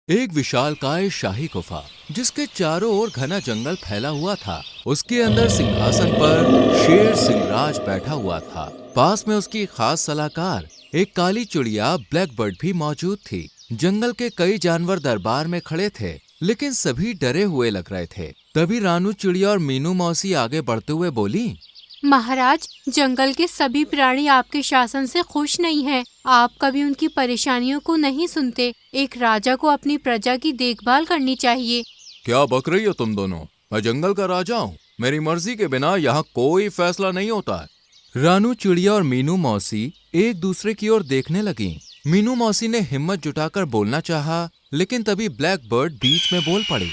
एक विशालकाय शाही गुफा जिसके चारों ओर घना जंगल फैला हुआ था। उसके अंदर सिंहासन पर शेर सिंहराज बैठा हुआ था। पास में उसकी खास सलाहकार एक काली चिड़िया ब्लैक बर्ड भी मौजूद थी। जंगल के कई जानवर दरबार में खड़े थे, लेकिन सभी डरे हुए लग रहे थे। तभी रानू चिड़िया और मीनू मौसी आगे बढ़ते हुए बोली, महाराज, जंगल के सभी प्राणी आपके शासन से खुश नहीं हैं। आप कभी उनकी परेशानियों को नहीं सुनते। एक राजा को अपनी प्रजा की देखभाल करनी चाहिए। क्या बक रही हो तुम दोनों? मैं जंगल का राजा हूँ। मेरी मर्जी के बिना यहाँ कोई फैसला नहीं होता है। रानू चिड़िया और मीनू मौसी एक दूसरे की ओर देखने लगी। मीनू मौसी ने हिम्मत जुटाकर बोलना चाहा, लेकिन तभी ब्लैक बर्ड बीच में बोल पड़ी।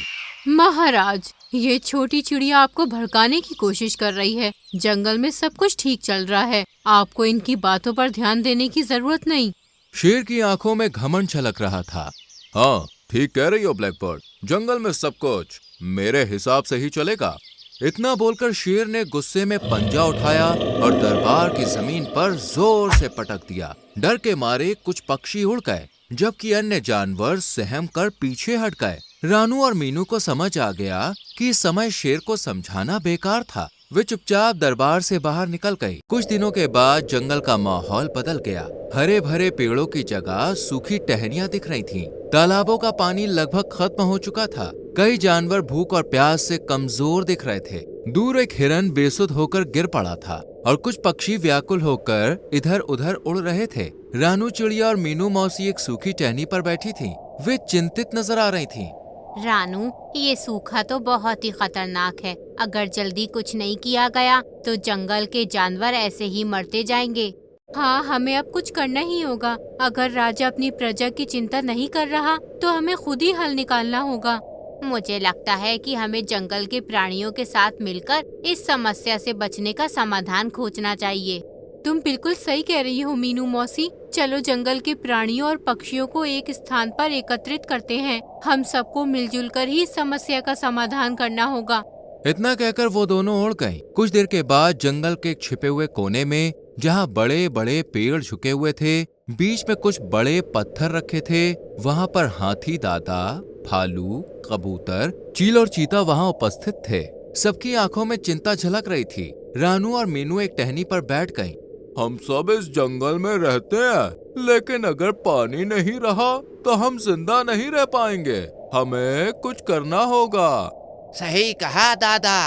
महाराज, ये छोटी चिड़िया आपको भड़काने की कोशिश कर रही है। जंगल में सब कुछ ठीक चल रहा है। आपको इनकी बातों पर ध्यान देने की जरूरत नहीं। शेर की आंखों में घमंड छलक रहा था। हाँ, ठीक कह रही हो ब्लैक बर्ड। जंगल में सब कुछ मेरे हिसाब से ही चलेगा। इतना बोलकर शेर ने गुस्से में पंजा उठाया और दरबार की जमीन पर जोर से पटक दिया। डर के मारे कुछ पक्षी उड़ गए, जबकि अन्य जानवर सहम कर पीछे हट गए। रानू और मीनू को समझ आ गया कि इस समय शेर को समझाना बेकार था। वे चुपचाप दरबार से बाहर निकल गई। कुछ दिनों के बाद जंगल का माहौल बदल गया। हरे भरे पेड़ों की जगह सूखी टहनियां दिख रही थीं। तालाबों का पानी लगभग खत्म हो चुका था। कई जानवर भूख और प्यास से कमजोर दिख रहे थे। दूर एक हिरन बेसुध होकर गिर पड़ा था और कुछ पक्षी व्याकुल होकर इधर उधर उड़ रहे थे। रानू चिड़िया और मीनू मौसी एक सूखी टहनी पर बैठी थीं। वे चिंतित नजर आ रही थीं। रानू, ये सूखा तो बहुत ही खतरनाक है। अगर जल्दी कुछ नहीं किया गया तो जंगल के जानवर ऐसे ही मरते जाएंगे। हाँ, हमें अब कुछ करना ही होगा। अगर राजा अपनी प्रजा की चिंता नहीं कर रहा तो हमें खुद ही हल निकालना होगा। मुझे लगता है कि हमें जंगल के प्राणियों के साथ मिलकर इस समस्या से बचने का समाधान खोजना चाहिए। तुम बिल्कुल सही कह रही हो मीनू मौसी। चलो जंगल के प्राणियों और पक्षियों को एक स्थान पर एकत्रित करते हैं। हम सबको मिलजुल कर ही इस समस्या का समाधान करना होगा। इतना कहकर वो दोनों उड़ गईं। कुछ देर के बाद जंगल के छिपे हुए कोने में, जहाँ बड़े बड़े पेड़ झुके हुए थे, बीच में कुछ बड़े पत्थर रखे थे। वहाँ पर हाथी दादा, भालू, कबूतर, चील और चीता वहाँ उपस्थित थे। सबकी आंखों में चिंता झलक रही थी। रानू और मीनू एक टहनी पर बैठ गईं। हम सब इस जंगल में रहते हैं, लेकिन अगर पानी नहीं रहा तो हम जिंदा नहीं रह पाएंगे। हमें कुछ करना होगा। सही कहा दादा।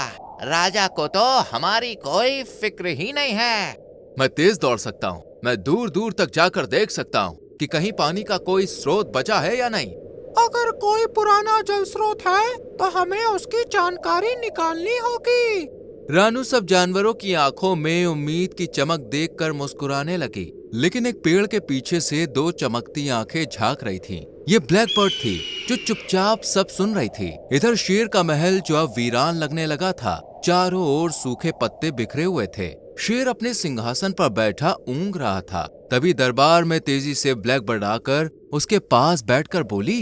राजा को तो हमारी कोई फिक्र ही नहीं है। मैं तेज दौड़ सकता हूँ। मैं दूर दूर तक जाकर देख सकता हूँ कि कहीं पानी का कोई स्रोत बचा है या नहीं। अगर कोई पुराना जल स्रोत है तो हमें उसकी जानकारी निकालनी होगी। रानू सब जानवरों की आंखों में उम्मीद की चमक देखकर मुस्कुराने लगी। लेकिन एक पेड़ के पीछे से दो चमकती आंखें झांक रही थीं। ये ब्लैक बर्ड थी, जो चुपचाप सब सुन रही थी। इधर शेर का महल जो अब वीरान लगने लगा था। चारों ओर सूखे पत्ते बिखरे हुए थे। शेर अपने सिंहासन पर बैठा ऊँग रहा था। तभी दरबार में तेजी से ब्लैक बर्ड आकर उसके पास बैठकर बोली,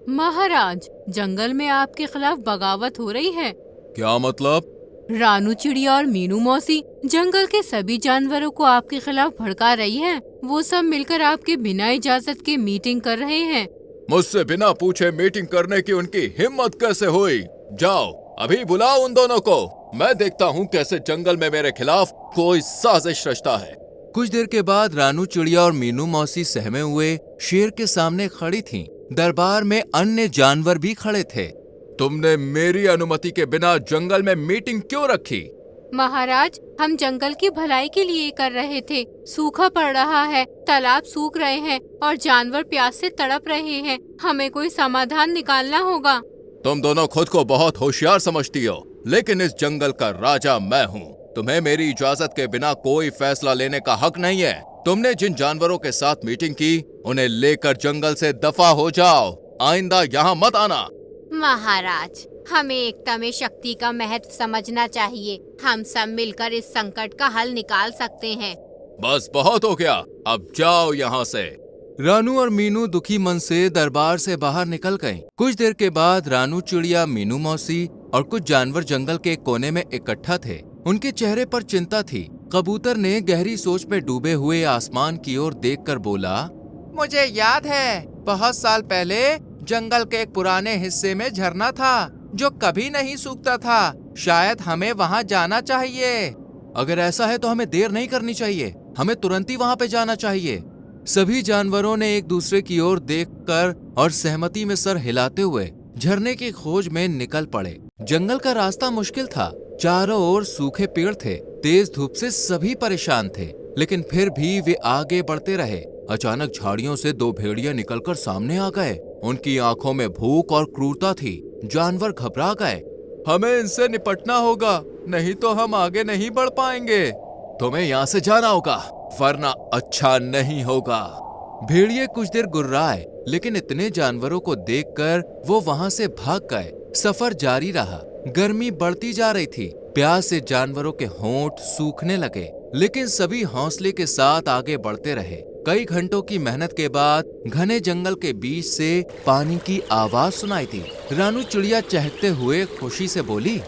महाराज, जंगल में आपके खिलाफ बगावत हो रही है। क्या मतलब? रानू चिड़िया और मीनू मौसी जंगल के सभी जानवरों को आपके खिलाफ भड़का रही हैं। वो सब मिलकर आपके बिना इजाजत के मीटिंग कर रहे हैं। मुझसे बिना पूछे मीटिंग करने की उनकी हिम्मत कैसे हुई? जाओ, अभी बुलाओ उन दोनों को। मैं देखता हूँ कैसे जंगल में मेरे खिलाफ कोई साजिश रचता है। कुछ देर के बाद रानू चिड़िया और मीनू मौसी सहमे हुए शेर के सामने खड़ी थीं। दरबार में अन्य जानवर भी खड़े थे। तुमने मेरी अनुमति के बिना जंगल में मीटिंग क्यों रखी? महाराज, हम जंगल की भलाई के लिए कर रहे थे। सूखा पड़ रहा है, तालाब सूख रहे हैं और जानवर प्यास से तड़प रहे हैं। हमें कोई समाधान निकालना होगा। तुम दोनों खुद को बहुत होशियार समझती हो, लेकिन इस जंगल का राजा मैं हूँ। तुम्हें मेरी इजाजत के बिना कोई फैसला लेने का हक नहीं है। तुमने जिन जानवरों के साथ मीटिंग की, उन्हें लेकर जंगल से दफा हो जाओ। आइंदा यहाँ मत आना। महाराज, हमें एकता में शक्ति का महत्व समझना चाहिए। हम सब मिलकर इस संकट का हल निकाल सकते हैं। बस बहुत हो गया, अब जाओ यहाँ से। रानू और मीनू दुखी मन से दरबार से बाहर निकल गईं। कुछ देर के बाद रानू चिड़िया, मीनू मौसी और कुछ जानवर जंगल के कोने में इकट्ठा थे। उनके चेहरे पर चिंता थी। कबूतर ने गहरी सोच में डूबे हुए आसमान की ओर देखकर बोला, मुझे याद है, बहुत साल पहले जंगल के एक पुराने हिस्से में झरना था जो कभी नहीं सूखता था। शायद हमें वहाँ जाना चाहिए। अगर ऐसा है तो हमें देर नहीं करनी चाहिए। हमें तुरंत ही वहाँ पे जाना चाहिए। सभी जानवरों ने एक दूसरे की ओर देखकर और सहमति में सर हिलाते हुए झरने की खोज में निकल पड़े। जंगल का रास्ता मुश्किल था। चारों ओर सूखे पेड़ थे। तेज धूप से सभी परेशान थे, लेकिन फिर भी वे आगे बढ़ते रहे। अचानक झाड़ियों से दो भेड़िया निकलकर सामने आ गए। उनकी आंखों में भूख और क्रूरता थी। जानवर घबरा गए। हमें इनसे निपटना होगा, नहीं तो हम आगे नहीं बढ़ पाएंगे। तुम्हें यहाँ से जाना होगा, वरना अच्छा नहीं होगा। भेड़िए कुछ देर गुर्राए, लेकिन इतने जानवरों को देखकर वो वहां से भाग गए। सफर जारी रहा। गर्मी बढ़ती जा रही थी। प्यास से जानवरों के होंठ सूखने लगे, लेकिन सभी हौसले के साथ आगे बढ़ते रहे। कई घंटों की मेहनत के बाद घने जंगल के बीच से पानी की आवाज सुनाई दी। रानू चिड़िया चहकते हुए खुशी से बोली,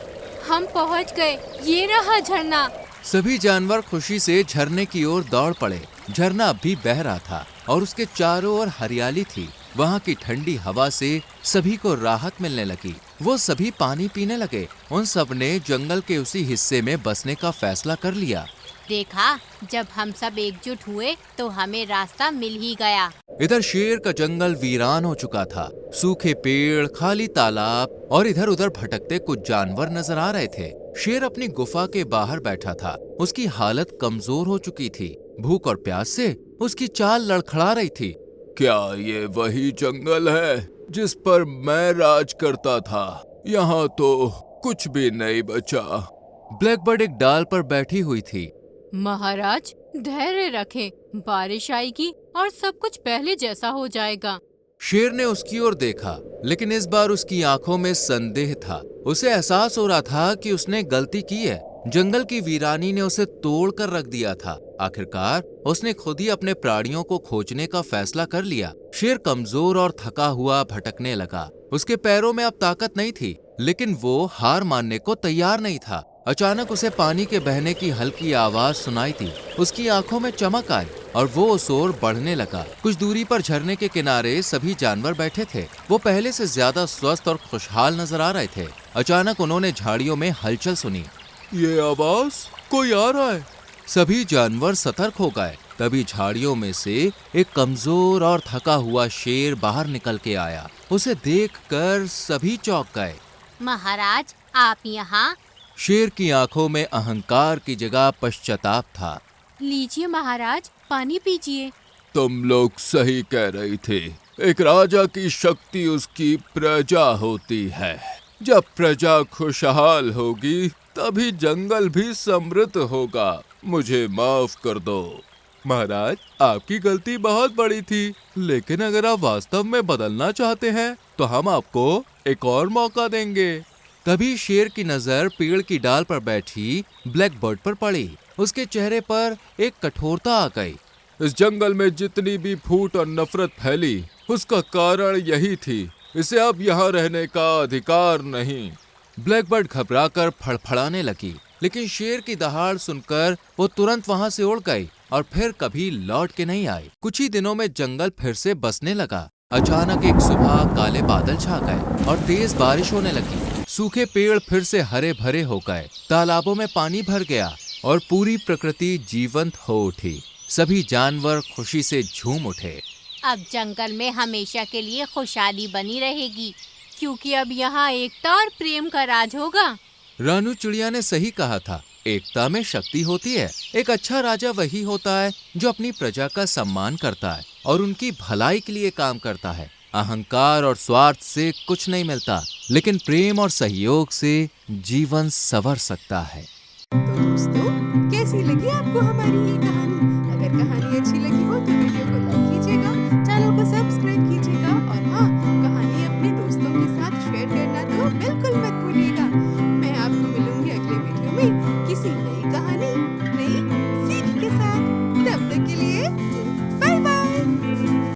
हम पहुंच गए, ये रहा झरना। सभी जानवर खुशी से झरने की ओर दौड़ पड़े। झरना अब भी बह रहा था और उसके चारों ओर हरियाली थी। वहाँ की ठंडी हवा से सभी को राहत मिलने लगी। वो सभी पानी पीने लगे। उन सब ने जंगल के उसी हिस्से में बसने का फैसला कर लिया। देखा, जब हम सब एकजुट हुए तो हमें रास्ता मिल ही गया। इधर शेर का जंगल वीरान हो चुका था। सूखे पेड़, खाली तालाब और इधर उधर भटकते कुछ जानवर नजर आ रहे थे। शेर अपनी गुफा के बाहर बैठा था। उसकी हालत कमजोर हो चुकी थी। भूख और प्यास से उसकी चाल लड़खड़ा रही थी। क्या ये वही जंगल है जिस पर मैं राज करता था? यहाँ तो कुछ भी नहीं बचा। ब्लैकबर्ड एक डाल पर बैठी हुई थी। महाराज, धैर्य रखें, बारिश आएगी और सब कुछ पहले जैसा हो जाएगा। शेर ने उसकी ओर देखा, लेकिन इस बार उसकी आंखों में संदेह था। उसे एहसास हो रहा था कि उसने गलती की है। जंगल की वीरानी ने उसे तोड़ कर रख दिया था। आखिरकार उसने खुद ही अपने प्राणियों को खोजने का फैसला कर लिया। शेर कमजोर और थका हुआ भटकने लगा। उसके पैरों में अब ताकत नहीं थी, लेकिन वो हार मानने को तैयार नहीं था। अचानक उसे पानी के बहने की हल्की आवाज सुनाई थी। उसकी आंखों में चमक आई और वो उस ओर बढ़ने लगा। कुछ दूरी पर झरने के किनारे सभी जानवर बैठे थे। वो पहले से ज्यादा स्वस्थ और खुशहाल नजर आ रहे थे। अचानक उन्होंने झाड़ियों में हलचल सुनी। ये आवाज, कोई आ रहा है। सभी जानवर सतर्क हो गए। तभी झाड़ियों में से एक कमजोर और थका हुआ शेर बाहर निकल के आया। उसे देखकर सभी चौंक गए। महाराज, आप यहाँ? शेर की आंखों में अहंकार की जगह पश्चाताप था। लीजिए महाराज, पानी पीजिए। तुम लोग सही कह रही थी। एक राजा की शक्ति उसकी प्रजा होती है। जब प्रजा खुशहाल होगी तभी जंगल भी समृद्ध होगा। मुझे माफ कर दो। महाराज, आपकी गलती बहुत बड़ी थी, लेकिन अगर आप वास्तव में बदलना चाहते हैं तो हम आपको एक और मौका देंगे। तभी शेर की नजर पेड़ की डाल पर बैठी ब्लैकबर्ड पर पड़ी। उसके चेहरे पर एक कठोरता आ गई। इस जंगल में जितनी भी फूट और नफरत फैली, उसका कारण यही थी। इसे अब यहाँ रहने का अधिकार नहीं। ब्लैकबर्ड घबराकर फड़फड़ाने लगी, लेकिन शेर की दहाड़ सुनकर वो तुरंत वहाँ से उड़ गई और फिर कभी लौट के नहीं आई। कुछ ही दिनों में जंगल फिर से बसने लगा। अचानक एक सुबह काले बादल छा गए और तेज बारिश होने लगी। सूखे पेड़ फिर से हरे भरे हो गए। तालाबों में पानी भर गया और पूरी प्रकृति जीवंत हो उठी। सभी जानवर खुशी से झूम उठे। अब जंगल में हमेशा के लिए खुशहाली बनी रहेगी, क्योंकि अब यहाँ एकता और प्रेम का राज होगा। रानू चिड़िया ने सही कहा था। एकता में शक्ति होती है। एक अच्छा राजा वही होता है जो अपनी प्रजा का सम्मान करता है और उनकी भलाई के लिए काम करता है। अहंकार और स्वार्थ से कुछ नहीं मिलता, लेकिन प्रेम और सहयोग से जीवन संवर सकता है। तो दोस्तों, कैसी लगी आपको हमारी ये कहानी? अगर कहानी अच्छी लगी हो तो वीडियो को लाइक कीजिएगा, चैनल को सब्सक्राइब कीजिएगा और हाँ,